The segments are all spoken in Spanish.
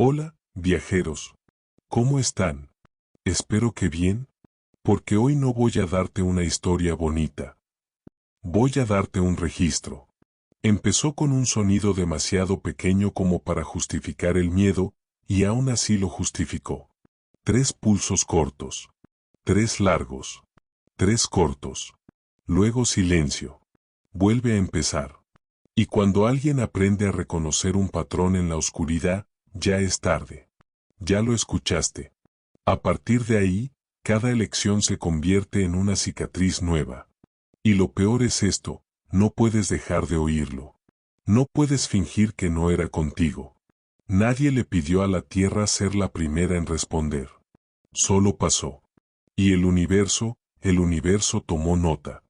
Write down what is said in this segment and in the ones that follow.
Hola, viajeros. ¿Cómo están? Espero que bien, porque hoy no voy a darte una historia bonita. Voy a darte un registro. Empezó con un sonido demasiado pequeño como para justificar el miedo, y aún así lo justificó. 3 pulsos cortos. 3 largos. 3 cortos. Luego silencio. Vuelve a empezar. Y cuando alguien aprende a reconocer un patrón en la oscuridad, ya es tarde. Ya lo escuchaste. A partir de ahí, cada elección se convierte en una cicatriz nueva. Y lo peor es esto, no puedes dejar de oírlo. No puedes fingir que no era contigo. Nadie le pidió a la Tierra ser la primera en responder. Solo pasó. Y el universo tomó nota.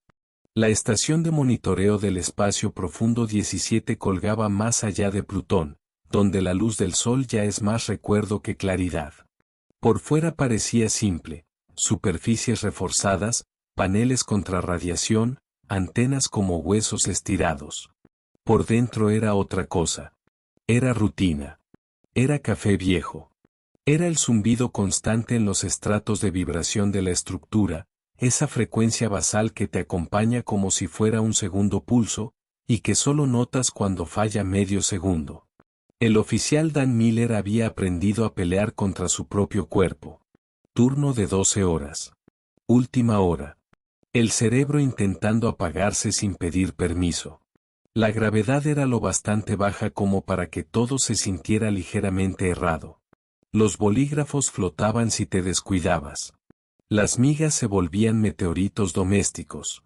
La estación de monitoreo del espacio profundo 17 colgaba más allá de Plutón, donde la luz del Sol ya es más recuerdo que claridad. Por fuera parecía simple, superficies reforzadas, paneles contra radiación, antenas como huesos estirados. Por dentro era otra cosa. Era rutina. Era café viejo. Era el zumbido constante en los estratos de vibración de la estructura, esa frecuencia basal que te acompaña como si fuera un segundo pulso, y que solo notas cuando falla medio segundo. El oficial Dan Miller había aprendido a pelear contra su propio cuerpo. Turno de 12 horas. Última hora. El cerebro intentando apagarse sin pedir permiso. La gravedad era lo bastante baja como para que todo se sintiera ligeramente errado. Los bolígrafos flotaban si te descuidabas. Las migas se volvían meteoritos domésticos.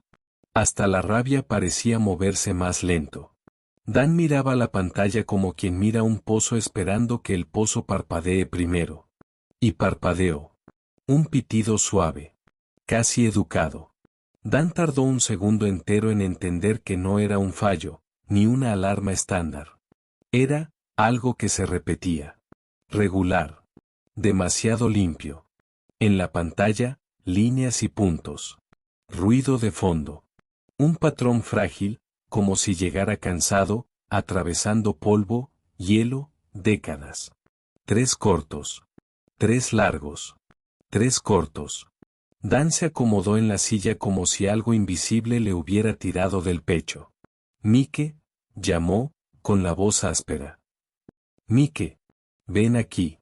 Hasta la rabia parecía moverse más lento. Dan miraba la pantalla como quien mira un pozo esperando que el pozo parpadee primero. Y parpadeó. Un pitido suave. Casi educado. Dan tardó un segundo entero en entender que no era un fallo, ni una alarma estándar. Era algo que se repetía. Regular. Demasiado limpio. En la pantalla, líneas y puntos. Ruido de fondo. Un patrón frágil, como si llegara cansado, atravesando polvo, hielo, décadas. 3 cortos. 3 largos. 3 cortos. Dan se acomodó en la silla como si algo invisible le hubiera tirado del pecho. Mike, llamó, con la voz áspera. Mike, ven aquí.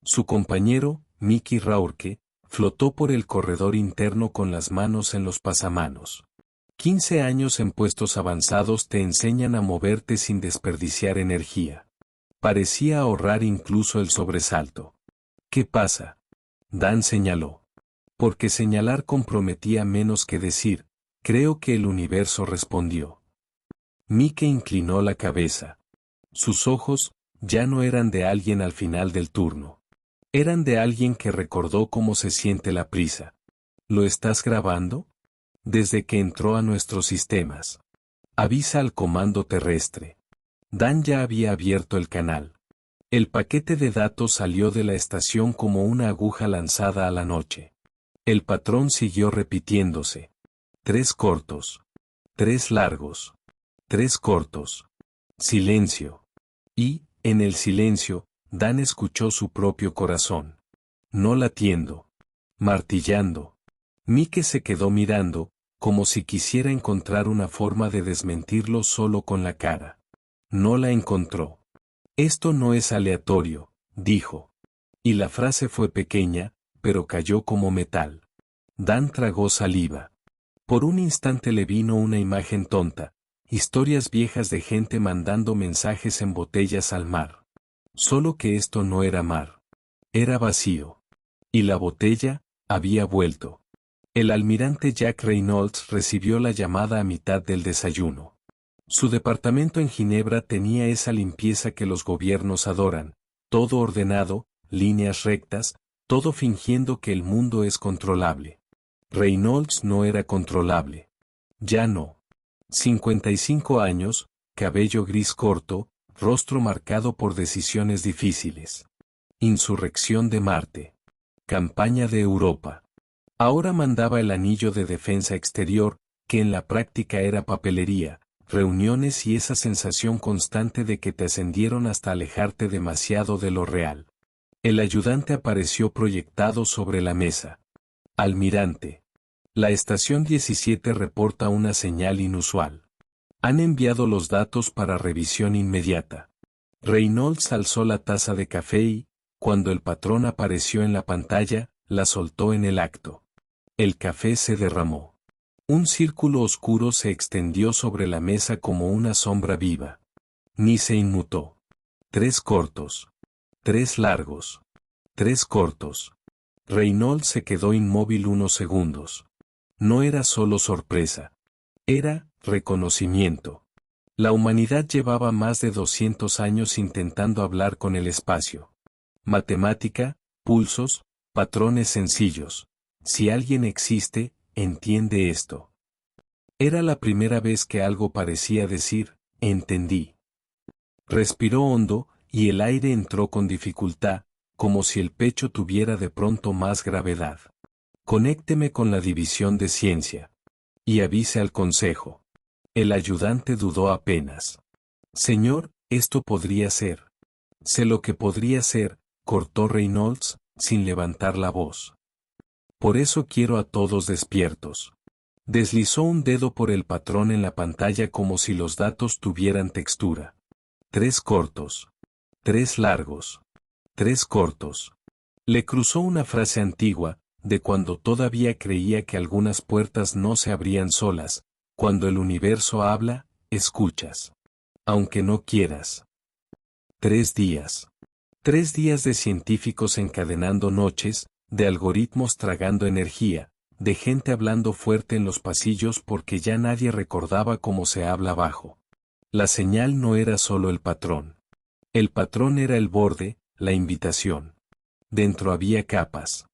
Su compañero, Mickey Rourke, flotó por el corredor interno con las manos en los pasamanos. 15 años en puestos avanzados te enseñan a moverte sin desperdiciar energía. Parecía ahorrar incluso el sobresalto. ¿Qué pasa? Dan señaló. Porque señalar comprometía menos que decir, creo que el universo respondió. Mike inclinó la cabeza. Sus ojos ya no eran de alguien al final del turno. Eran de alguien que recordó cómo se siente la prisa. ¿Lo estás grabando? Desde que entró a nuestros sistemas. Avisa al comando terrestre. Dan ya había abierto el canal. El paquete de datos salió de la estación como una aguja lanzada a la noche. El patrón siguió repitiéndose. 3 cortos. 3 largos. 3 cortos. Silencio. Y, en el silencio, Dan escuchó su propio corazón. No latiendo. Martillando. Mike se quedó mirando, como si quisiera encontrar una forma de desmentirlo solo con la cara. No la encontró. Esto no es aleatorio, dijo. Y la frase fue pequeña, pero cayó como metal. Dan tragó saliva. Por un instante le vino una imagen tonta, historias viejas de gente mandando mensajes en botellas al mar. Solo que esto no era mar. Era vacío. Y la botella había vuelto. El almirante Jack Reynolds recibió la llamada a mitad del desayuno. Su departamento en Ginebra tenía esa limpieza que los gobiernos adoran, todo ordenado, líneas rectas, todo fingiendo que el mundo es controlable. Reynolds no era controlable. Ya no. 55 años, cabello gris corto, rostro marcado por decisiones difíciles. Insurrección de Marte. Campaña de Europa. Ahora mandaba el anillo de defensa exterior, que en la práctica era papelería, reuniones y esa sensación constante de que te ascendieron hasta alejarte demasiado de lo real. El ayudante apareció proyectado sobre la mesa. Almirante. La estación 17 reporta una señal inusual. Han enviado los datos para revisión inmediata. Reynolds alzó la taza de café y, cuando el patrón apareció en la pantalla, la soltó en el acto. El café se derramó. Un círculo oscuro se extendió sobre la mesa como una sombra viva. Ni se inmutó. 3 cortos. 3 largos. 3 cortos. Reynolds se quedó inmóvil unos segundos. No era solo sorpresa. Era reconocimiento. La humanidad llevaba más de 200 años intentando hablar con el espacio. Matemática, pulsos, patrones sencillos. Si alguien existe, entiende esto. Era la primera vez que algo parecía decir, entendí. Respiró hondo, y el aire entró con dificultad, como si el pecho tuviera de pronto más gravedad. Conécteme con la división de ciencia. Y avise al consejo. El ayudante dudó apenas. Señor, esto podría ser. Sé lo que podría ser, cortó Reynolds, sin levantar la voz. Por eso quiero a todos despiertos. Deslizó un dedo por el patrón en la pantalla como si los datos tuvieran textura. 3 cortos. 3 largos. 3 cortos. Le cruzó una frase antigua, de cuando todavía creía que algunas puertas no se abrían solas. Cuando el universo habla, escuchas. Aunque no quieras. 3 días. 3 días de científicos encadenando noches, de algoritmos tragando energía, de gente hablando fuerte en los pasillos porque ya nadie recordaba cómo se habla bajo. La señal no era solo el patrón. El patrón era el borde, la invitación. Dentro había capas.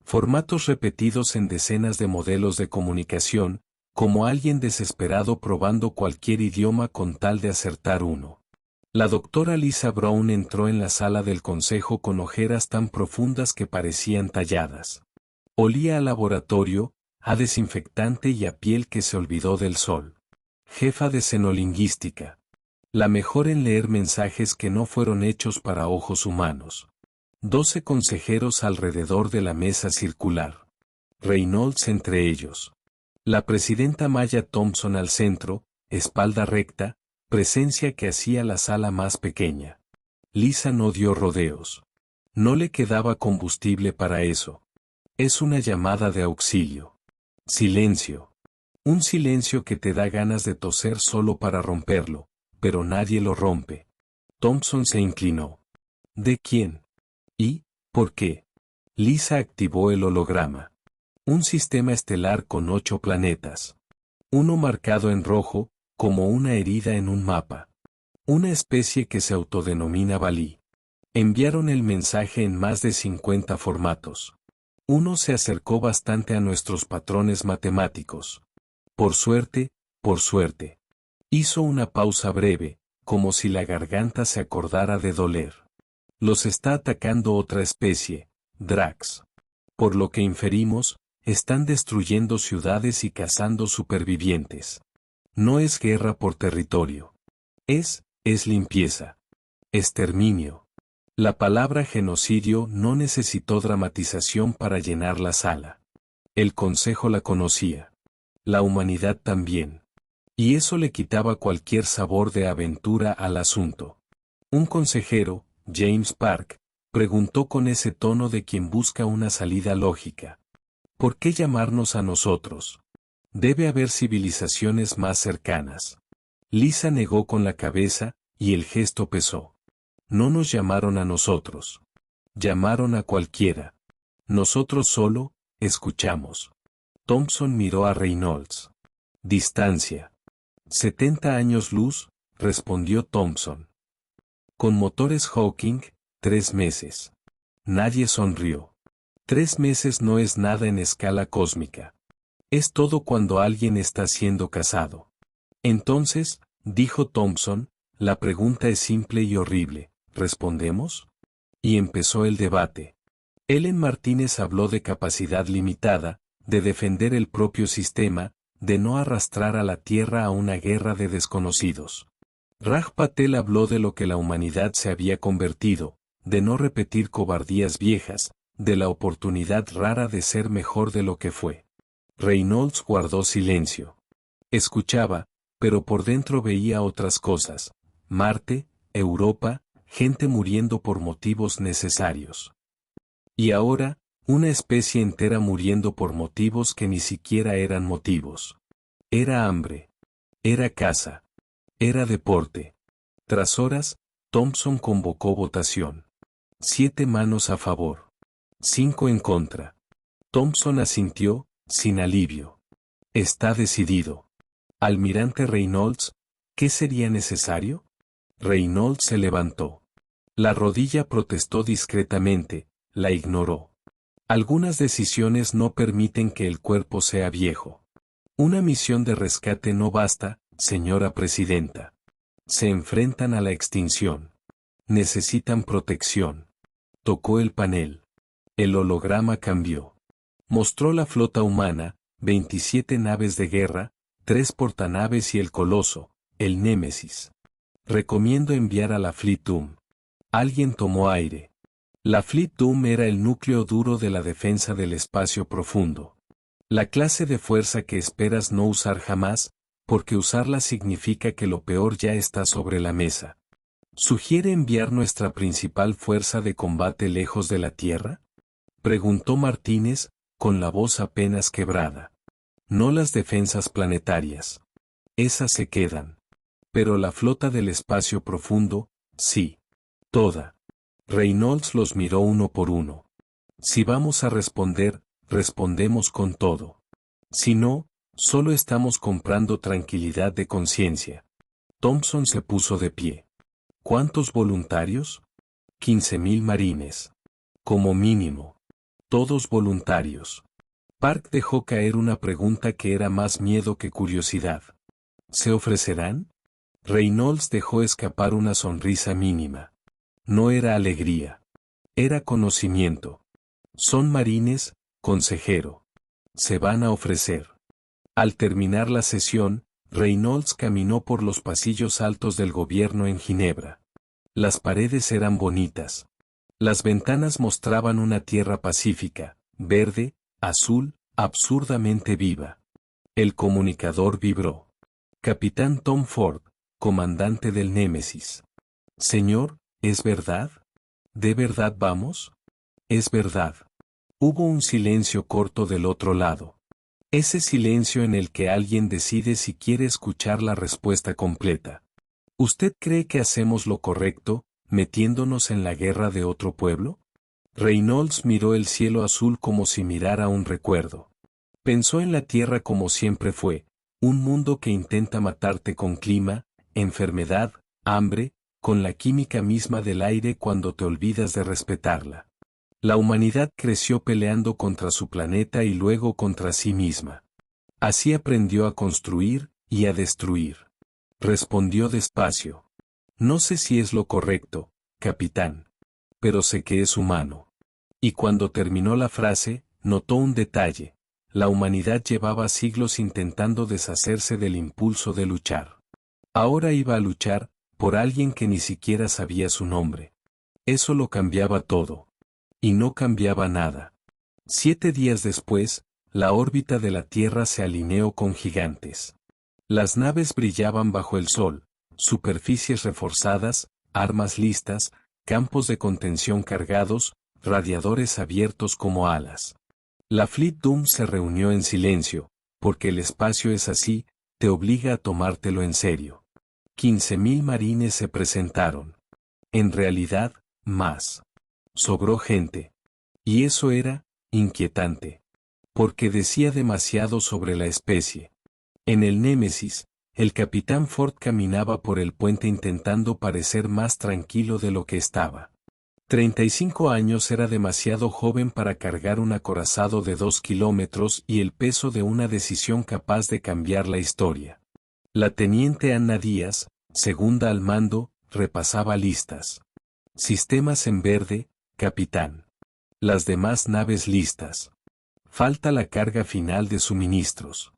Formatos repetidos en decenas de modelos de comunicación, como alguien desesperado probando cualquier idioma con tal de acertar uno. La doctora Lisa Brown entró en la sala del consejo con ojeras tan profundas que parecían talladas. Olía a laboratorio, a desinfectante y a piel que se olvidó del sol. Jefa de xenolingüística. La mejor en leer mensajes que no fueron hechos para ojos humanos. 12 consejeros alrededor de la mesa circular. Reynolds entre ellos. La presidenta Maya Thompson al centro, espalda recta, presencia que hacía la sala más pequeña. Lisa no dio rodeos. No le quedaba combustible para eso. Es una llamada de auxilio. Silencio. Un silencio que te da ganas de toser solo para romperlo, pero nadie lo rompe. Thompson se inclinó. ¿De quién? ¿Y por qué? Lisa activó el holograma. Un sistema estelar con 8 planetas. Uno marcado en rojo, como una herida en un mapa. Una especie que se autodenomina Balí. Enviaron el mensaje en más de 50 formatos. Uno se acercó bastante a nuestros patrones matemáticos. Por suerte. Hizo una pausa breve, como si la garganta se acordara de doler. Los está atacando otra especie, Drax. Por lo que inferimos, están destruyendo ciudades y cazando supervivientes. No es guerra por territorio. Es limpieza. Exterminio. La palabra genocidio no necesitó dramatización para llenar la sala. El consejo la conocía. La humanidad también. Y eso le quitaba cualquier sabor de aventura al asunto. Un consejero, James Park, preguntó con ese tono de quien busca una salida lógica. ¿Por qué llamarnos a nosotros? Debe haber civilizaciones más cercanas. Lisa negó con la cabeza, y el gesto pesó. No nos llamaron a nosotros. Llamaron a cualquiera. Nosotros solo, escuchamos. Thompson miró a Reynolds. Distancia. 70 años luz, respondió Thompson. Con motores Hawking, 3 meses. Nadie sonrió. 3 meses no es nada en escala cósmica. Es todo cuando alguien está siendo cazado. Entonces, dijo Thompson, la pregunta es simple y horrible, ¿respondemos? Y empezó el debate. Ellen Martínez habló de capacidad limitada, de defender el propio sistema, de no arrastrar a la Tierra a una guerra de desconocidos. Raj Patel habló de lo que la humanidad se había convertido, de no repetir cobardías viejas, de la oportunidad rara de ser mejor de lo que fue. Reynolds guardó silencio. Escuchaba, pero por dentro veía otras cosas: Marte, Europa, gente muriendo por motivos necesarios. Y ahora, una especie entera muriendo por motivos que ni siquiera eran motivos. Era hambre. Era caza. Era deporte. Tras horas, Thompson convocó votación. 7 manos a favor. 5 en contra. Thompson asintió, sin alivio. Está decidido. Almirante Reynolds, ¿qué sería necesario? Reynolds se levantó. La rodilla protestó discretamente, la ignoró. Algunas decisiones no permiten que el cuerpo sea viejo. Una misión de rescate no basta, señora presidenta. Se enfrentan a la extinción. Necesitan protección. Tocó el panel. El holograma cambió. Mostró la flota humana, 27 naves de guerra, 3 portanaves y el coloso, el Némesis. Recomiendo enviar a la Fleet Doom. Alguien tomó aire. La Fleet Doom era el núcleo duro de la defensa del espacio profundo. La clase de fuerza que esperas no usar jamás, porque usarla significa que lo peor ya está sobre la mesa. ¿Sugiere enviar nuestra principal fuerza de combate lejos de la Tierra? Preguntó Martínez, con la voz apenas quebrada. No las defensas planetarias. Esas se quedan. Pero la flota del espacio profundo, sí. Toda. Reynolds los miró uno por uno. Si vamos a responder, respondemos con todo. Si no, solo estamos comprando tranquilidad de conciencia. Thompson se puso de pie. ¿Cuántos voluntarios? 15.000 marines. Como mínimo. Todos voluntarios. Park dejó caer una pregunta que era más miedo que curiosidad. ¿Se ofrecerán? Reynolds dejó escapar una sonrisa mínima. No era alegría. Era conocimiento. Son marines, consejero. Se van a ofrecer. Al terminar la sesión, Reynolds caminó por los pasillos altos del gobierno en Ginebra. Las paredes eran bonitas. Las ventanas mostraban una tierra pacífica, verde, azul, absurdamente viva. El comunicador vibró. Capitán Tom Ford, comandante del Némesis. Señor, ¿es verdad? ¿De verdad vamos? Es verdad. Hubo un silencio corto del otro lado. Ese silencio en el que alguien decide si quiere escuchar la respuesta completa. ¿Usted cree que hacemos lo correcto, metiéndonos en la guerra de otro pueblo? Reynolds miró el cielo azul como si mirara un recuerdo. Pensó en la tierra como siempre fue, un mundo que intenta matarte con clima, enfermedad, hambre, con la química misma del aire cuando te olvidas de respetarla. La humanidad creció peleando contra su planeta y luego contra sí misma. Así aprendió a construir y a destruir. Respondió despacio. No sé si es lo correcto, capitán. Pero sé que es humano. Y cuando terminó la frase, notó un detalle. La humanidad llevaba siglos intentando deshacerse del impulso de luchar. Ahora iba a luchar por alguien que ni siquiera sabía su nombre. Eso lo cambiaba todo. Y no cambiaba nada. 7 días después, la órbita de la Tierra se alineó con gigantes. Las naves brillaban bajo el sol, superficies reforzadas, armas listas, campos de contención cargados, radiadores abiertos como alas. La Fleet Doom se reunió en silencio, porque el espacio es así, te obliga a tomártelo en serio. 15.000 marines se presentaron. En realidad, más. Sobró gente. Y eso era inquietante. Porque decía demasiado sobre la especie. En el Némesis, el capitán Ford caminaba por el puente intentando parecer más tranquilo de lo que estaba. 35 años era demasiado joven para cargar un acorazado de 2 kilómetros y el peso de una decisión capaz de cambiar la historia. La teniente Anna Díaz, segunda al mando, repasaba listas. Sistemas en verde, capitán. Las demás naves listas. Falta la carga final de suministros.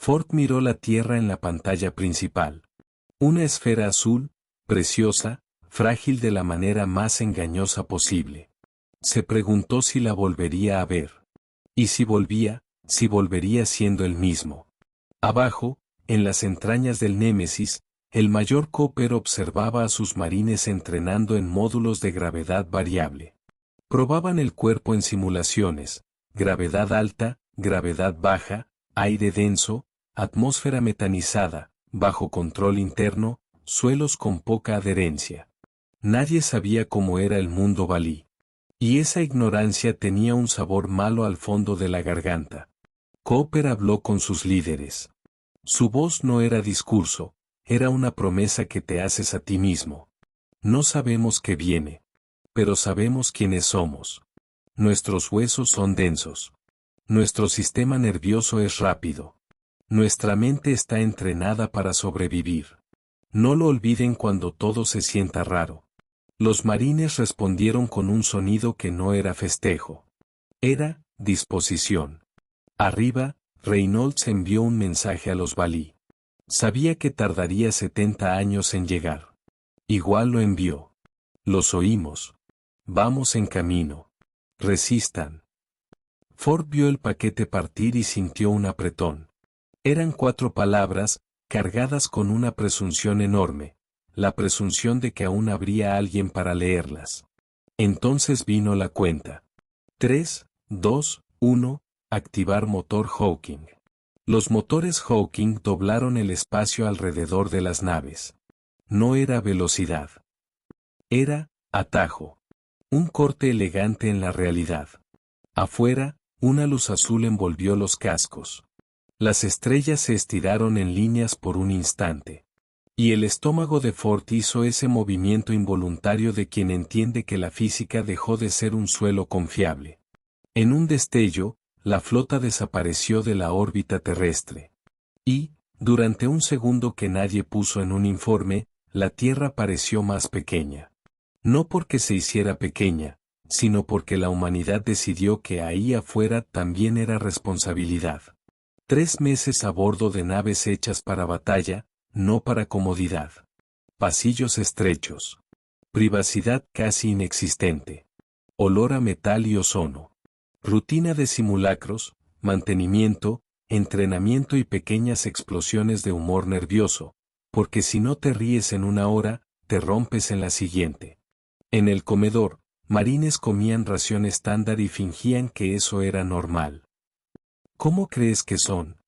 Ford miró la Tierra en la pantalla principal. Una esfera azul, preciosa, frágil de la manera más engañosa posible. Se preguntó si la volvería a ver. Y si volvería siendo el mismo. Abajo, en las entrañas del Némesis, el mayor Cooper observaba a sus marines entrenando en módulos de gravedad variable. Probaban el cuerpo en simulaciones, gravedad alta, gravedad baja, aire denso, atmósfera metanizada, bajo control interno, suelos con poca adherencia. Nadie sabía cómo era el mundo balí. Y esa ignorancia tenía un sabor malo al fondo de la garganta. Cooper habló con sus líderes. Su voz no era discurso, era una promesa que te haces a ti mismo. No sabemos qué viene. Pero sabemos quiénes somos. Nuestros huesos son densos. Nuestro sistema nervioso es rápido. Nuestra mente está entrenada para sobrevivir. No lo olviden cuando todo se sienta raro. Los marines respondieron con un sonido que no era festejo. Era disposición. Arriba, Reynolds envió un mensaje a los balí. Sabía que tardaría 70 años en llegar. Igual lo envió. Los oímos. Vamos en camino. Resistan. Ford vio el paquete partir y sintió un apretón. Eran 4 palabras, cargadas con una presunción enorme, la presunción de que aún habría alguien para leerlas. Entonces vino la cuenta. 3, 2, 1, activar motor Hawking. Los motores Hawking doblaron el espacio alrededor de las naves. No era velocidad. Era atajo. Un corte elegante en la realidad. Afuera, una luz azul envolvió los cascos. Las estrellas se estiraron en líneas por un instante. Y el estómago de Ford hizo ese movimiento involuntario de quien entiende que la física dejó de ser un suelo confiable. En un destello, la flota desapareció de la órbita terrestre. Y, durante un segundo que nadie puso en un informe, la Tierra pareció más pequeña. No porque se hiciera pequeña, sino porque la humanidad decidió que ahí afuera también era responsabilidad. 3 meses a bordo de naves hechas para batalla, no para comodidad. Pasillos estrechos. Privacidad casi inexistente. Olor a metal y ozono. Rutina de simulacros, mantenimiento, entrenamiento y pequeñas explosiones de humor nervioso, porque si no te ríes en una hora, te rompes en la siguiente. En el comedor, marines comían ración estándar y fingían que eso era normal. ¿Cómo crees que son?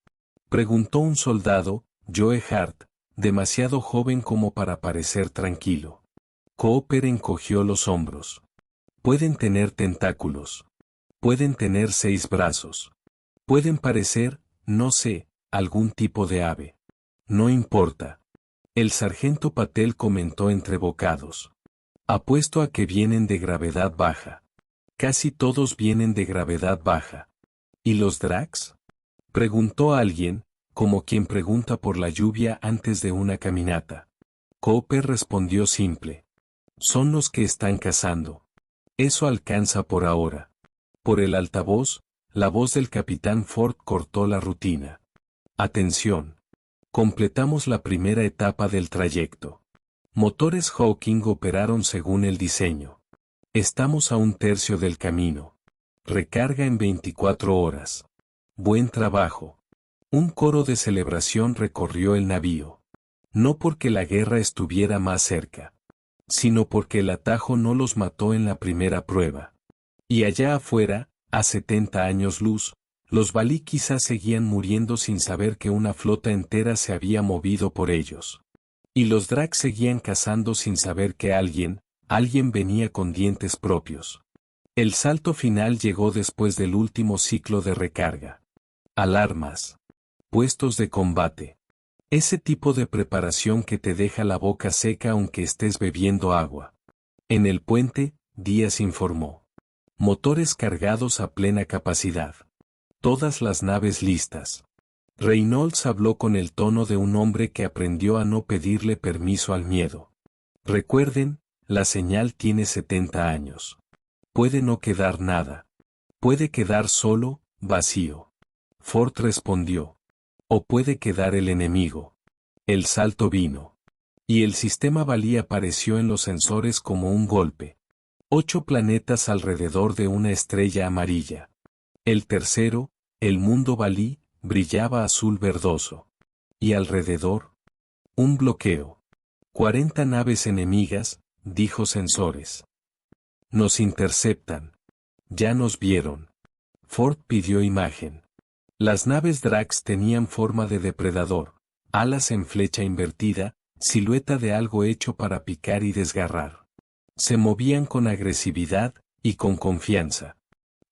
Preguntó un soldado, Joe Hart, demasiado joven como para parecer tranquilo. Cooper encogió los hombros. Pueden tener tentáculos. Pueden tener 6 brazos. Pueden parecer, no sé, algún tipo de ave. No importa. El sargento Patel comentó entre bocados. Apuesto a que vienen de gravedad baja. Casi todos vienen de gravedad baja. ¿Y los Drax? Preguntó alguien, como quien pregunta por la lluvia antes de una caminata. Cooper respondió simple. Son los que están cazando. Eso alcanza por ahora. Por el altavoz, la voz del capitán Ford cortó la rutina. Atención. Completamos la primera etapa del trayecto. Motores Hawking operaron según el diseño. Estamos a 1/3 del camino. Recarga en 24 horas. Buen trabajo. Un coro de celebración recorrió el navío. No porque la guerra estuviera más cerca, sino porque el atajo no los mató en la primera prueba. Y allá afuera, a 70 años luz, los balí quizás seguían muriendo sin saber que una flota entera se había movido por ellos. Y los Drax seguían cazando sin saber que alguien venía con dientes propios. El salto final llegó después del último ciclo de recarga. Alarmas. Puestos de combate. Ese tipo de preparación que te deja la boca seca aunque estés bebiendo agua. En el puente, Díaz informó. Motores cargados a plena capacidad. Todas las naves listas. Reynolds habló con el tono de un hombre que aprendió a no pedirle permiso al miedo. Recuerden, la señal tiene 70 años. Puede no quedar nada. Puede quedar solo, vacío. Ford respondió. O puede quedar el enemigo. El salto vino. Y el sistema Valí apareció en los sensores como un golpe. 8 planetas alrededor de una estrella amarilla. El tercero, el mundo Valí, brillaba azul verdoso. Y alrededor, un bloqueo. 40 naves enemigas, dijo Sensores. Nos interceptan. Ya nos vieron. Ford pidió imagen. Las naves Drax tenían forma de depredador, alas en flecha invertida, silueta de algo hecho para picar y desgarrar. Se movían con agresividad y con confianza.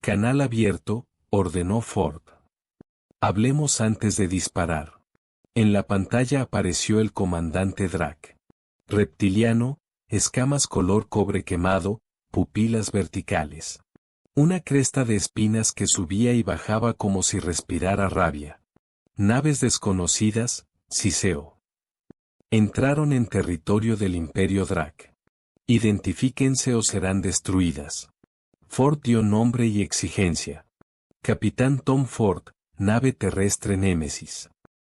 Canal abierto, ordenó Ford. Hablemos antes de disparar. En la pantalla apareció el comandante Drac. Reptiliano, escamas color cobre quemado, pupilas verticales. Una cresta de espinas que subía y bajaba como si respirara rabia. Naves desconocidas, Ciseo. Entraron en territorio del Imperio Drac. Identifíquense o serán destruidas. Ford dio nombre y exigencia. Capitán Tom Ford, nave terrestre Némesis.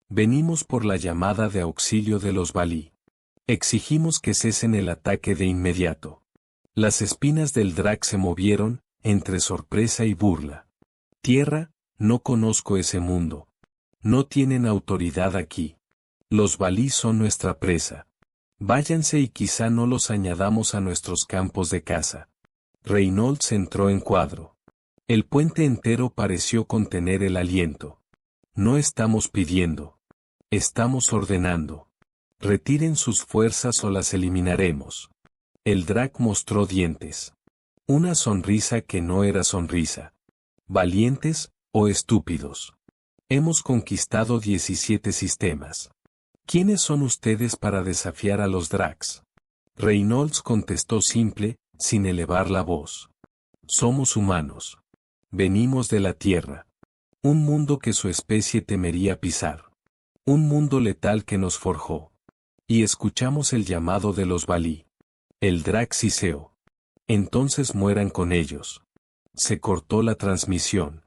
Venimos por la llamada de auxilio de los Valí. Exigimos que cesen el ataque de inmediato. Las espinas del Drac se movieron, entre sorpresa y burla. Tierra, no conozco ese mundo. No tienen autoridad aquí. Los Valí son nuestra presa. Váyanse y quizá no los añadamos a nuestros campos de caza. Reynolds entró en cuadro. El puente entero pareció contener el aliento. No estamos pidiendo. Estamos ordenando. Retiren sus fuerzas o las eliminaremos. El Drac mostró dientes. Una sonrisa que no era sonrisa. ¿Valientes o estúpidos? Hemos conquistado 17 sistemas. ¿Quiénes son ustedes para desafiar a los Dracs? Reynolds contestó simple, sin elevar la voz. Somos humanos. Venimos de la Tierra. Un mundo que su especie temería pisar. Un mundo letal que nos forjó. Y escuchamos el llamado de los Valí. El Drac Ciseo. Entonces mueran con ellos. Se cortó la transmisión.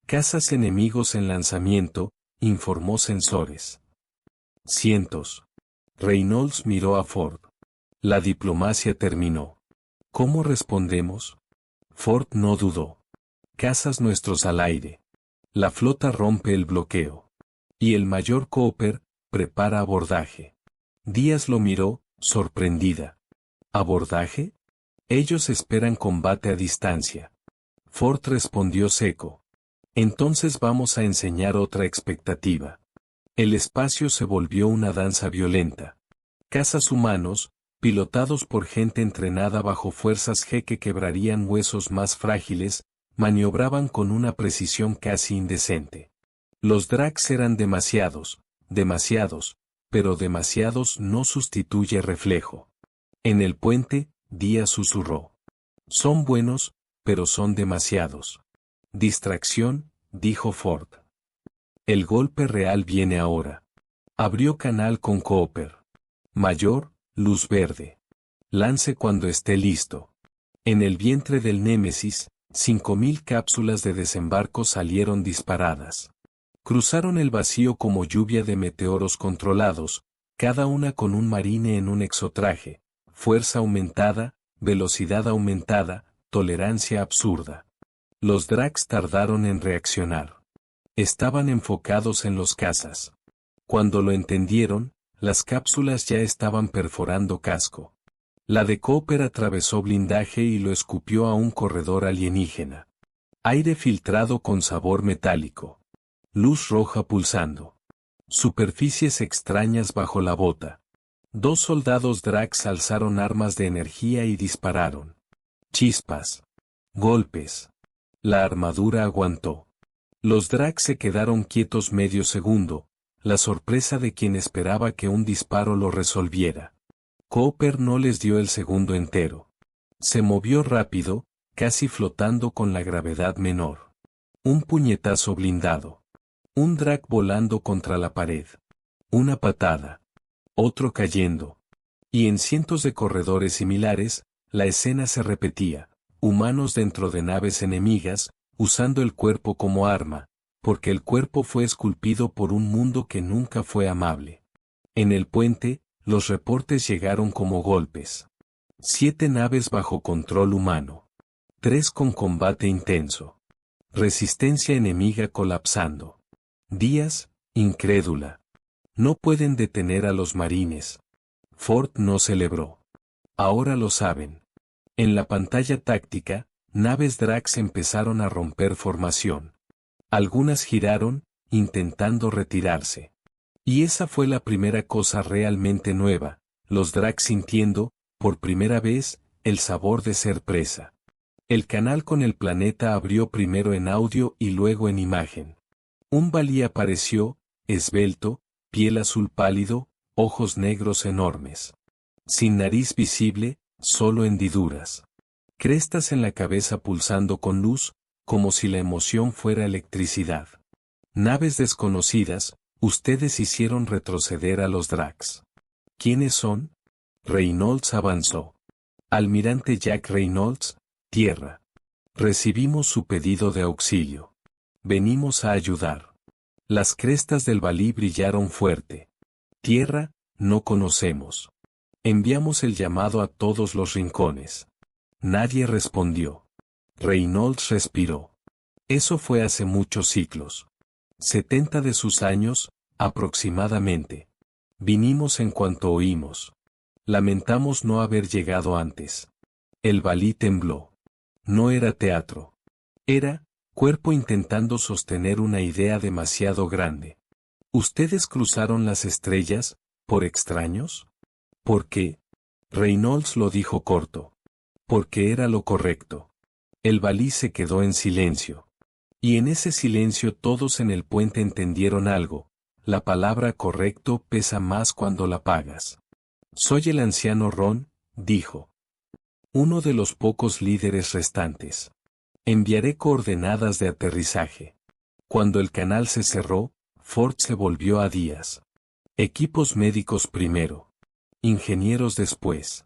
Cazas enemigos en lanzamiento, informó Sensores. Cientos. Reynolds miró a Ford. La diplomacia terminó. ¿Cómo respondemos? Ford no dudó. Cazas nuestros al aire. La flota rompe el bloqueo. Y el mayor Cooper prepara abordaje. Díaz lo miró, sorprendida. ¿Abordaje? Ellos esperan combate a distancia. Ford respondió seco. Entonces vamos a enseñar otra expectativa. El espacio se volvió una danza violenta. Cazas humanos, pilotados por gente entrenada bajo fuerzas G que quebrarían huesos más frágiles, maniobraban con una precisión casi indecente. Los Dracs eran demasiados, pero demasiados no sustituye reflejo. En el puente, Díaz susurró. Son buenos, pero son demasiados. Distracción, dijo Ford. El golpe real viene ahora. Abrió canal con Cooper. Mayor, luz verde. Lance cuando esté listo. En el vientre del Némesis, 5000 cápsulas de desembarco salieron disparadas. Cruzaron el vacío como lluvia de meteoros controlados, cada una con un marine en un exotraje, fuerza aumentada, velocidad aumentada, tolerancia absurda. Los Dracs tardaron en reaccionar. Estaban enfocados en los cazas. Cuando lo entendieron, las cápsulas ya estaban perforando casco. La de Cooper atravesó blindaje y lo escupió a un corredor alienígena. Aire filtrado con sabor metálico. Luz roja pulsando. Superficies extrañas bajo la bota. 2 soldados Dracs alzaron armas de energía y dispararon. Chispas. Golpes. La armadura aguantó. Los Dracs se quedaron quietos medio segundo, la sorpresa de quien esperaba que un disparo lo resolviera. Cooper no les dio el segundo entero. Se movió rápido, casi flotando con la gravedad menor. Un puñetazo blindado. Un Drac volando contra la pared. Una patada. Otro cayendo. Y en cientos de corredores similares, la escena se repetía. Humanos dentro de naves enemigas, usando el cuerpo como arma, porque el cuerpo fue esculpido por un mundo que nunca fue amable. En el puente, los reportes llegaron como golpes. 7 naves bajo control humano. 3 con combate intenso. Resistencia enemiga colapsando. Díaz, incrédula. No pueden detener a los marines. Ford no celebró. Ahora lo saben. En la pantalla táctica, naves Drax empezaron a romper formación. Algunas giraron, intentando retirarse. Y esa fue la primera cosa realmente nueva, los Drax sintiendo, por primera vez, el sabor de ser presa. El canal con el planeta abrió primero en audio y luego en imagen. Un Valí apareció, esbelto, piel azul pálido, ojos negros enormes. Sin nariz visible, solo hendiduras. Crestas en la cabeza pulsando con luz, como si la emoción fuera electricidad. Naves desconocidas, ustedes hicieron retroceder a los Drax. ¿Quiénes son? Reynolds avanzó. Almirante Jack Reynolds, Tierra. Recibimos su pedido de auxilio. Venimos a ayudar. Las crestas del Valí brillaron fuerte. Tierra, no conocemos. Enviamos el llamado a todos los rincones. Nadie respondió. Reynolds respiró. Eso fue hace muchos siglos. 70 de sus años, aproximadamente. Vinimos en cuanto oímos. Lamentamos no haber llegado antes. El Valí tembló. No era teatro. Era, cuerpo intentando sostener una idea demasiado grande. ¿Ustedes cruzaron las estrellas, por extraños? ¿Por qué? Reynolds lo dijo corto. Porque era lo correcto. El Valí se quedó en silencio. Y en ese silencio todos en el puente entendieron algo. La palabra correcto pesa más cuando la pagas. Soy el anciano Ron, dijo. Uno de los pocos líderes restantes. Enviaré coordenadas de aterrizaje. Cuando el canal se cerró, Ford se volvió a Díaz. Equipos médicos primero. Ingenieros después.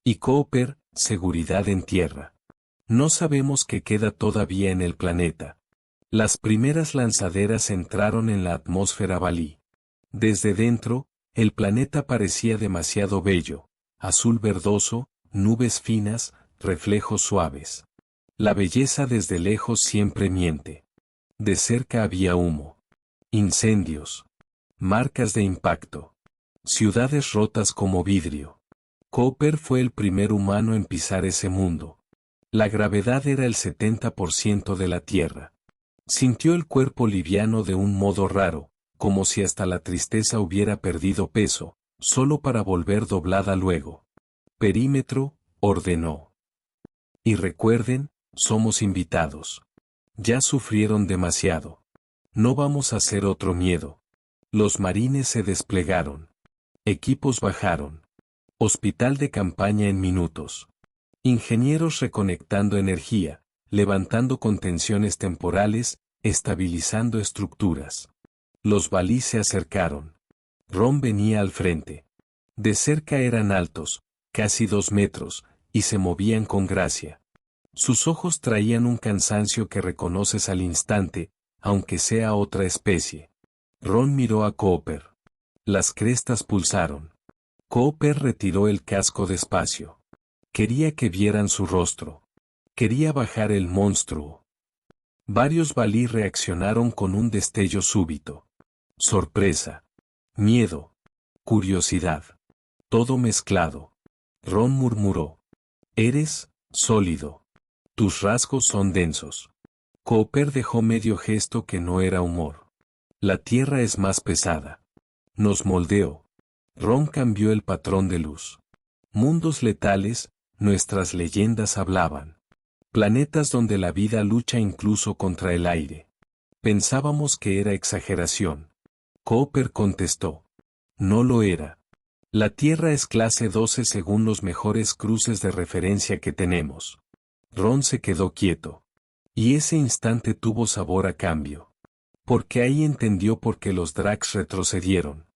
Y Cooper, seguridad en tierra. No sabemos qué queda todavía en el planeta. Las primeras lanzaderas entraron en la atmósfera Valí. Desde dentro, el planeta parecía demasiado bello, azul verdoso, nubes finas, reflejos suaves. La belleza desde lejos siempre miente. De cerca había humo. Incendios. Marcas de impacto. Ciudades rotas como vidrio. Cooper fue el primer humano en pisar ese mundo. La gravedad era el 70% de la Tierra. Sintió el cuerpo liviano de un modo raro, como si hasta la tristeza hubiera perdido peso, solo para volver doblada luego. Perímetro, ordenó. Y recuerden, somos invitados. Ya sufrieron demasiado. No vamos a hacer otro miedo. Los marines se desplegaron. Equipos bajaron. Hospital de campaña en minutos. Ingenieros reconectando energía, levantando contenciones temporales, estabilizando estructuras. Los Valí se acercaron. Ron venía al frente. De cerca eran altos, casi 2 metros, y se movían con gracia. Sus ojos traían un cansancio que reconoces al instante, aunque sea otra especie. Ron miró a Cooper. Las crestas pulsaron. Cooper retiró el casco despacio. Quería que vieran su rostro. Quería bajar el monstruo. Varios Valí reaccionaron con un destello súbito. Sorpresa. Miedo. Curiosidad. Todo mezclado. Ron murmuró. Eres sólido. Tus rasgos son densos. Cooper dejó medio gesto que no era humor. La tierra es más pesada. Nos moldeó. Ron cambió el patrón de luz. Mundos letales, nuestras leyendas hablaban. Planetas donde la vida lucha incluso contra el aire. Pensábamos que era exageración. Cooper contestó. No lo era. La Tierra es clase 12 según los mejores cruces de referencia que tenemos. Ron se quedó quieto. Y ese instante tuvo sabor a cambio. Porque ahí entendió por qué los Drax retrocedieron.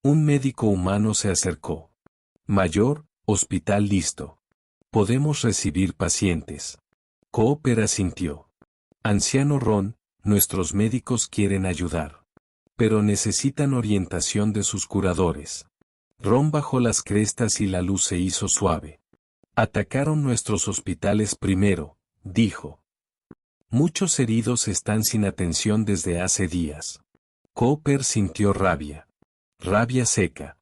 Un médico humano se acercó. Mayor, hospital listo. Podemos recibir pacientes. Cooper asintió. Anciano Ron, Nuestros médicos quieren ayudar. Pero necesitan orientación de sus curadores. Ron bajó las crestas y la luz se hizo suave. Atacaron nuestros hospitales primero, dijo. Muchos heridos están sin atención desde hace días. Cooper sintió rabia. Rabia seca.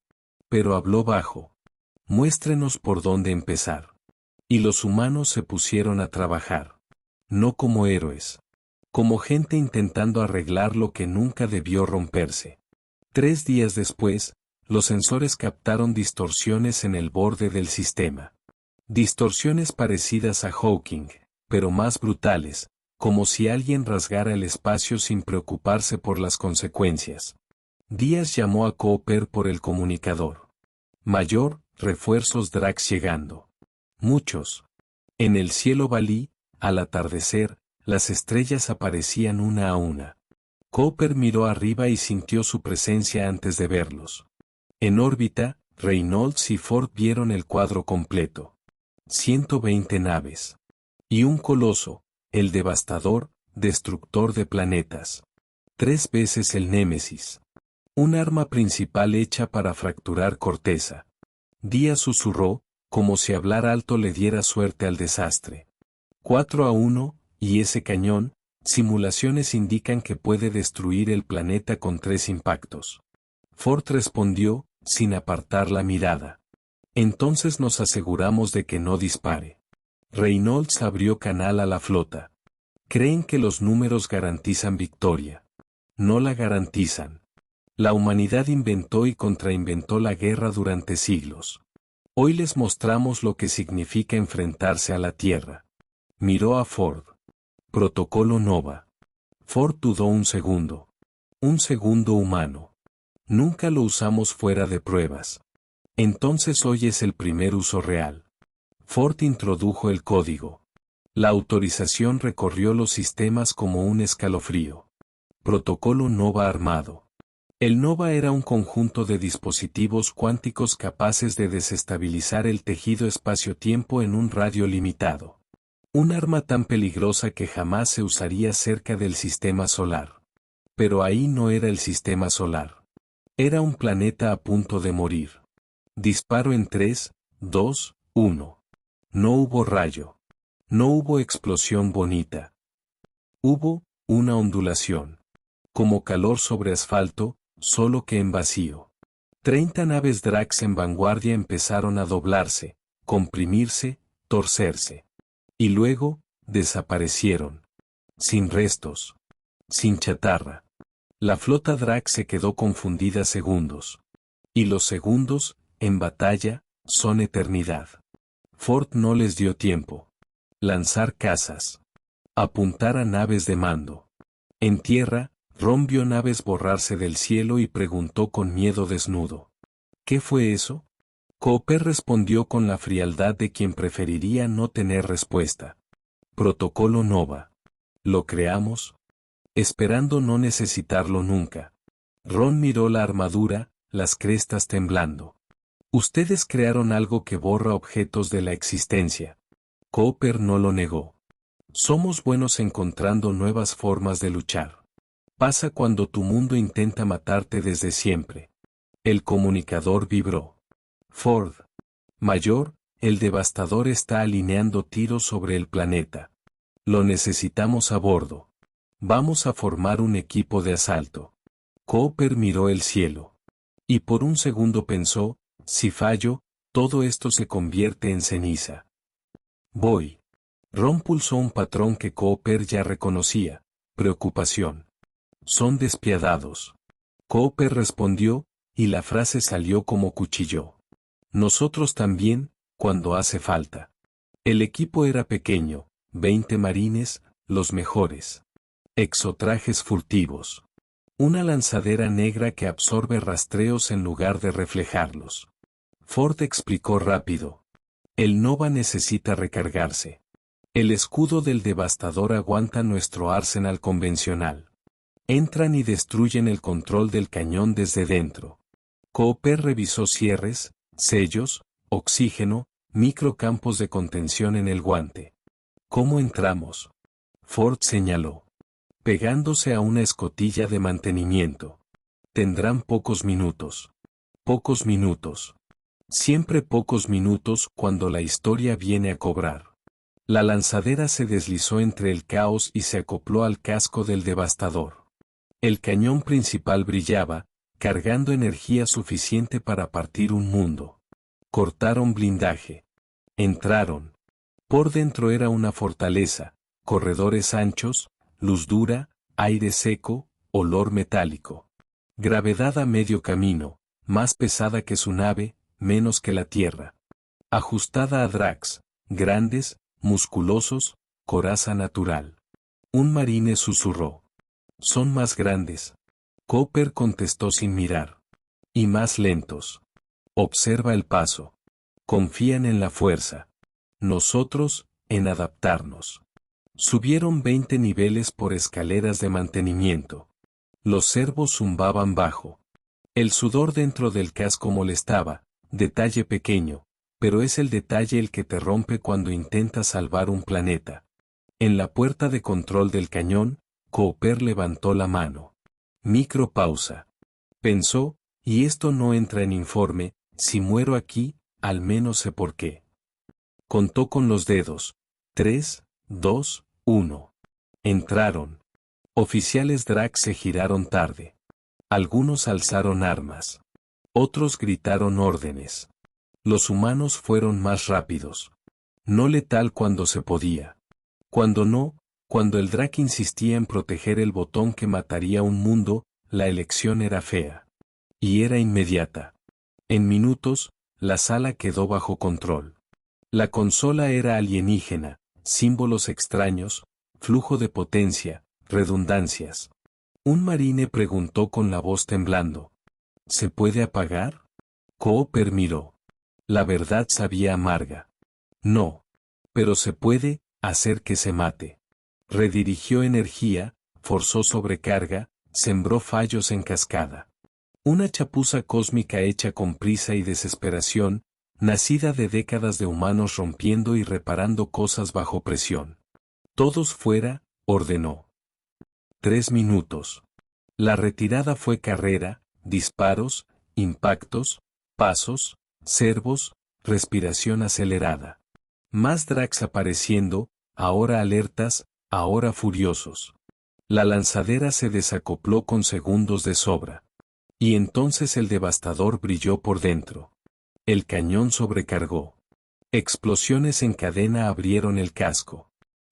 Pero habló bajo. Muéstrenos por dónde empezar. Y los humanos se pusieron a trabajar. No como héroes. Como gente intentando arreglar lo que nunca debió romperse. 3 días después, los sensores captaron distorsiones en el borde del sistema. Distorsiones parecidas a Hawking, pero más brutales, como si alguien rasgara el espacio sin preocuparse por las consecuencias. Díaz llamó a Cooper por el comunicador. Mayor, refuerzos Drax llegando. Muchos. En el cielo Balí, al atardecer, las estrellas aparecían una a una. Cooper miró arriba y sintió su presencia antes de verlos. En órbita, Reynolds y Ford vieron el cuadro completo. 120 naves. Y un coloso, el devastador, destructor de planetas. 3 veces el Némesis. Un arma principal hecha para fracturar corteza. Díaz susurró, como si hablar alto le diera suerte al desastre. 4-1, y ese cañón, simulaciones indican que puede destruir el planeta con 3 impactos. Ford respondió, sin apartar la mirada. Entonces nos aseguramos de que no dispare. Reynolds abrió canal a la flota. Creen que los números garantizan victoria. No la garantizan. La humanidad inventó y contrainventó la guerra durante siglos. Hoy les mostramos lo que significa enfrentarse a la Tierra. Miró a Ford. Protocolo Nova. Ford dudó un segundo. Un segundo humano. Nunca lo usamos fuera de pruebas. Entonces hoy es el primer uso real. Ford introdujo el código. La autorización recorrió los sistemas como un escalofrío. Protocolo Nova armado. El Nova era un conjunto de dispositivos cuánticos capaces de desestabilizar el tejido espacio-tiempo en un radio limitado. Un arma tan peligrosa que jamás se usaría cerca del sistema solar. Pero ahí no era el sistema solar. Era un planeta a punto de morir. Disparo en 3, 2, 1. No hubo rayo. No hubo explosión bonita. Hubo una ondulación. Como calor sobre asfalto, solo que en vacío. 30 naves Drax en vanguardia empezaron a doblarse, comprimirse, torcerse. Y luego, desaparecieron. Sin restos. Sin chatarra. La flota Drax se quedó confundida segundos. Y los segundos, en batalla, son eternidad. Ford no les dio tiempo. Lanzar cazas. Apuntar a naves de mando. En tierra, Ron vio naves borrarse del cielo y preguntó con miedo desnudo. ¿Qué fue eso? Cooper respondió con la frialdad de quien preferiría no tener respuesta. Protocolo Nova. ¿Lo creamos? Esperando no necesitarlo nunca. Ron miró la armadura, las crestas temblando. Ustedes crearon algo que borra objetos de la existencia. Cooper no lo negó. Somos buenos encontrando nuevas formas de luchar. Pasa cuando tu mundo intenta matarte desde siempre. El comunicador vibró. Ford. Mayor, el devastador está alineando tiros sobre el planeta. Lo necesitamos a bordo. Vamos a formar un equipo de asalto. Cooper miró el cielo. Y por un segundo pensó, si fallo, todo esto se convierte en ceniza. Voy. Ron pulsó un patrón que Cooper ya reconocía, preocupación. Son despiadados. Cooper respondió, y la frase salió como cuchillo. Nosotros también, cuando hace falta. El equipo era pequeño, 20 marines, los mejores. Exotrajes furtivos. Una lanzadera negra que absorbe rastreos en lugar de reflejarlos. Ford explicó rápido. El Nova necesita recargarse. El escudo del devastador aguanta nuestro arsenal convencional. Entran y destruyen el control del cañón desde dentro. Cooper revisó cierres, sellos, oxígeno, microcampos de contención en el guante. ¿Cómo entramos? Ford señaló. pegándose a una escotilla de mantenimiento. Tendrán pocos minutos. Pocos minutos. Siempre pocos minutos cuando la historia viene a cobrar. La lanzadera se deslizó entre el caos y se acopló al casco del devastador. El cañón principal brillaba, cargando energía suficiente para partir un mundo. Cortaron blindaje. Entraron. Por dentro era una fortaleza, corredores anchos, luz dura, aire seco, olor metálico. Gravedad a medio camino, más pesada que su nave, menos que la Tierra. Ajustada a Drax, grandes, musculosos, coraza natural. Un marine susurró. Son más grandes. Cooper contestó sin mirar. Y más lentos. Observa el paso. Confían en la fuerza. Nosotros, en adaptarnos. Subieron 20 niveles por escaleras de mantenimiento. Los servos zumbaban bajo. El sudor dentro del casco molestaba, detalle pequeño, pero es el detalle el que te rompe cuando intentas salvar un planeta. En la puerta de control del cañón, Cooper levantó la mano. Micropausa. Pensó, y esto no entra en informe, si muero aquí, al menos sé por qué. Contó con los dedos. 3, 2, 1. Entraron. Oficiales Drax se giraron tarde. Algunos alzaron armas. Otros gritaron órdenes. Los humanos fueron más rápidos. No letal cuando se podía. Cuando no, cuando el Drac insistía en proteger el botón que mataría un mundo, la elección era fea. Y era inmediata. En minutos, la sala quedó bajo control. La consola era alienígena, símbolos extraños, flujo de potencia, redundancias. Un marine preguntó con la voz temblando. ¿Se puede apagar? Cooper miró. La verdad sabía amarga. No. Pero se puede hacer que se mate. Redirigió energía, forzó sobrecarga, sembró fallos en cascada. Una chapuza cósmica hecha con prisa y desesperación, nacida de décadas de humanos rompiendo y reparando cosas bajo presión. Todos fuera, ordenó. 3 minutos. La retirada fue carrera, disparos, impactos, pasos, servos, respiración acelerada. Más Drax apareciendo, ahora alertas, ahora furiosos. La lanzadera se desacopló con segundos de sobra. Y entonces el devastador brilló por dentro. El cañón sobrecargó. Explosiones en cadena abrieron el casco.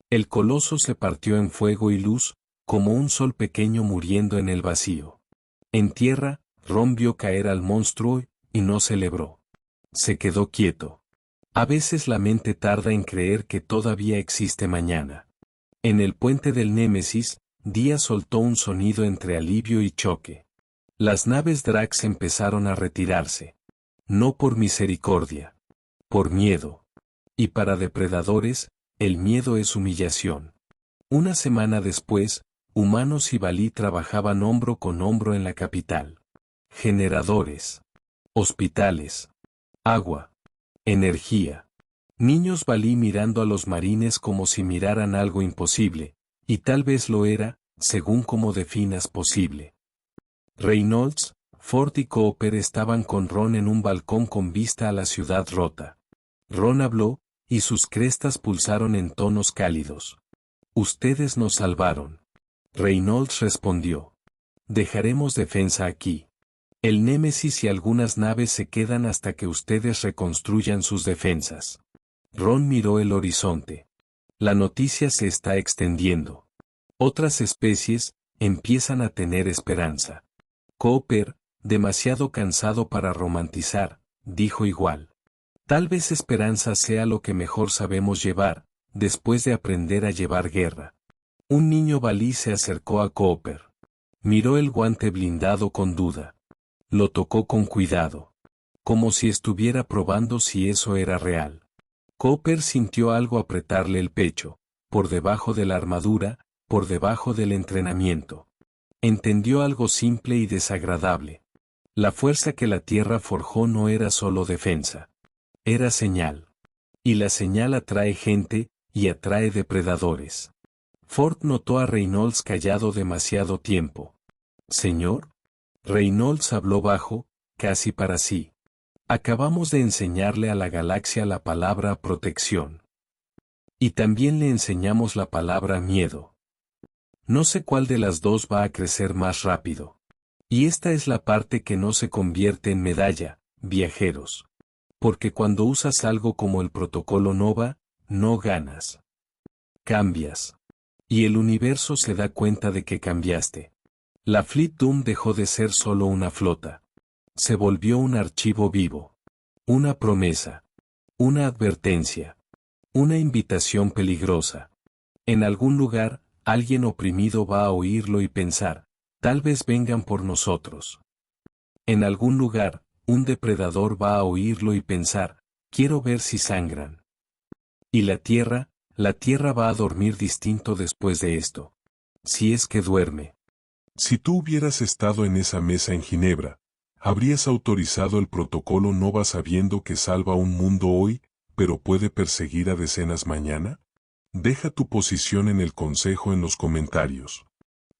El coloso se partió en fuego y luz, como un sol pequeño muriendo en el vacío. En tierra, Ron vio caer al monstruo, y no celebró. Se quedó quieto. A veces la mente tarda en creer que todavía existe mañana. En el puente del Némesis, Díaz soltó un sonido entre alivio y choque. Las naves Drax empezaron a retirarse. No por misericordia. Por miedo. Y para depredadores, el miedo es humillación. Una semana después, humanos y Valí trabajaban hombro con hombro en la capital. Generadores. Hospitales. Agua. Energía. Niños Valí mirando a los marines como si miraran algo imposible, y tal vez lo era, según como definas posible. Reynolds, Ford y Cooper estaban con Ron en un balcón con vista a la ciudad rota. Ron habló, y sus crestas pulsaron en tonos cálidos. Ustedes nos salvaron. Reynolds respondió. Dejaremos defensa aquí. El Némesis y algunas naves se quedan hasta que ustedes reconstruyan sus defensas. Ron miró el horizonte. La noticia se está extendiendo. Otras especies empiezan a tener esperanza. Cooper, demasiado cansado para romantizar, dijo igual. Tal vez esperanza sea lo que mejor sabemos llevar, después de aprender a llevar guerra. Un niño Valí se acercó a Cooper. Miró el guante blindado con duda. Lo tocó con cuidado. Como si estuviera probando si eso era real. Cooper sintió algo apretarle el pecho, por debajo de la armadura, por debajo del entrenamiento. Entendió algo simple y desagradable. La fuerza que la Tierra forjó no era solo defensa. Era señal. Y la señal atrae gente, y atrae depredadores. Ford notó a Reynolds callado demasiado tiempo. ¿Señor? Reynolds habló bajo, casi para sí. Acabamos de enseñarle a la galaxia la palabra protección. Y también le enseñamos la palabra miedo. No sé cuál de las dos va a crecer más rápido. Y esta es la parte que no se convierte en medalla, viajeros. Porque cuando usas algo como el protocolo Nova, no ganas. Cambias. Y el universo se da cuenta de que cambiaste. La Fleet Doom dejó de ser solo una flota. Se volvió un archivo vivo. Una promesa. Una advertencia. Una invitación peligrosa. En algún lugar, alguien oprimido va a oírlo y pensar, tal vez vengan por nosotros. En algún lugar, un depredador va a oírlo y pensar, quiero ver si sangran. Y la Tierra va a dormir distinto después de esto. Si es que duerme. Si tú hubieras estado en esa mesa en Ginebra, ¿habrías autorizado el protocolo Nova sabiendo que salva un mundo hoy, pero puede perseguir a decenas mañana? Deja tu posición en el consejo en los comentarios.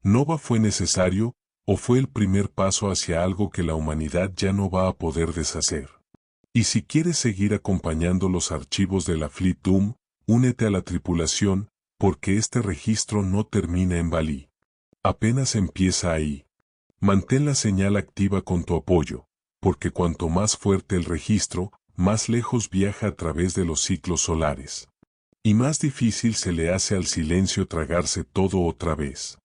¿Nova fue necesario, o fue el primer paso hacia algo que la humanidad ya no va a poder deshacer? Y si quieres seguir acompañando los archivos de la Fleet Doom, únete a la tripulación, porque este registro no termina en Balí. Apenas empieza ahí. Mantén la señal activa con tu apoyo, porque cuanto más fuerte el registro, más lejos viaja a través de los ciclos solares. Y más difícil se le hace al silencio tragarse todo otra vez.